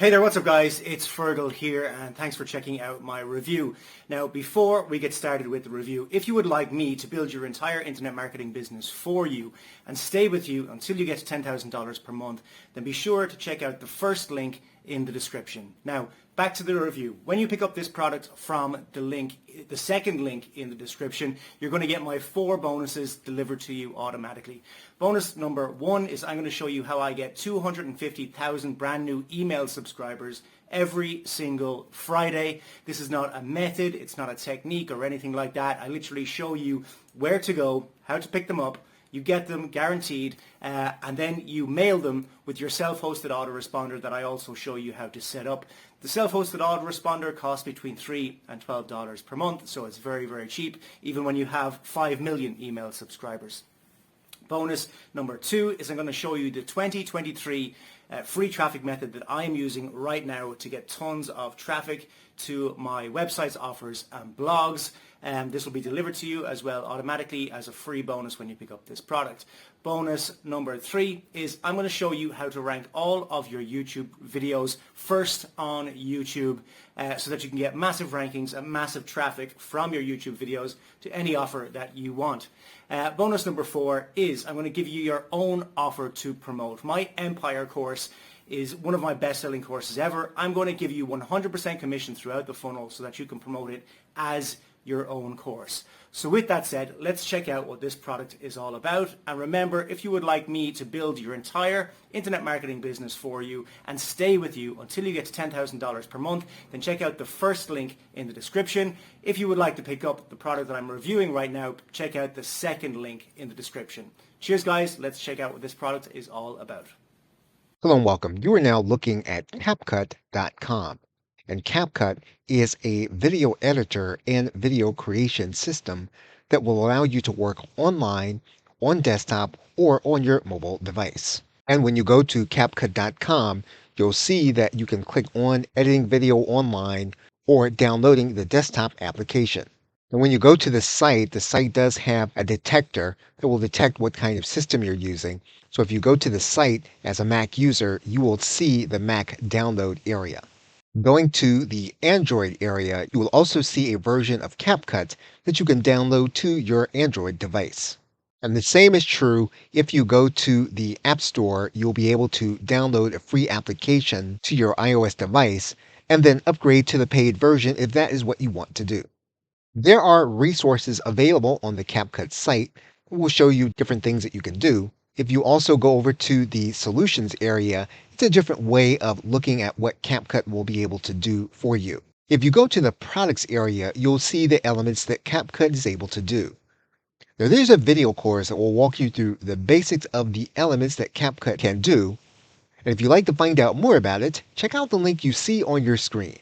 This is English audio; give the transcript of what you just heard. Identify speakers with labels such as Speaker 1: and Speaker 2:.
Speaker 1: Hey there, what's up guys? It's Fergal here and thanks for checking out my review. Now before we get started with the review, if you would like me to build your entire internet marketing business for you and stay with you until you get to $10,000 per month, then be sure to check out the first link in the description. Now back to the review. When you pick up this product from the second link in the description, you're going to get my 4 bonuses delivered to you automatically. Bonus number 1 is I'm going to show you how I get 250,000 brand new email subscribers every single Friday. This is not a method, it's not a technique or anything like that. I literally show you where to go, how to pick them up. You get them guaranteed, and then you mail them with your self-hosted autoresponder that I also show you how to set up. The self-hosted autoresponder costs between $3 and $12 per month, so it's very, very cheap, even when you have 5 million email subscribers. Bonus number 2 is I'm going to show you the 2023 free traffic method that I am using right now to get tons of traffic to my websites, offers and blogs. This will be delivered to you as well automatically as a free bonus when you pick up this product. Bonus number 3 is I'm going to show you how to rank all of your YouTube videos first on YouTube so that you can get massive rankings and massive traffic from your YouTube videos to any offer that you want. Bonus number 4 is I'm going to give you your own offer to promote. My Empire course is one of my best-selling courses ever. I'm going to give you 100% commission throughout the funnel so that you can promote it as your own course. So with that said, let's check out what this product is all about. And remember, if you would like me to build your entire internet marketing business for you and stay with you until you get to $10,000 per month, then check out the first link in the description. If you would like to pick up the product that I'm reviewing right now, check out the second link in the description. Cheers guys, let's check out what this product is all about.
Speaker 2: Hello and welcome. You are now looking at CapCut.com. And CapCut is a video editor and video creation system that will allow you to work online, on desktop, or on your mobile device. And when you go to CapCut.com, you'll see that you can click on editing video online or downloading the desktop application. And when you go to the site does have a detector that will detect what kind of system you're using. So if you go to the site as a Mac user, you will see the Mac download area. Going to the Android area, you will also see a version of CapCut that you can download to your Android device. And the same is true if you go to the App Store, you'll be able to download a free application to your iOS device and then upgrade to the paid version if that is what you want to do. There are resources available on the CapCut site that will show you different things that you can do. If you also go over to the solutions area, it's a different way of looking at what CapCut will be able to do for you. If you go to the products area, you'll see the elements that CapCut is able to do. Now there's a video course that will walk you through the basics of the elements that CapCut can do. And if you'd like to find out more about it, check out the link you see on your screen.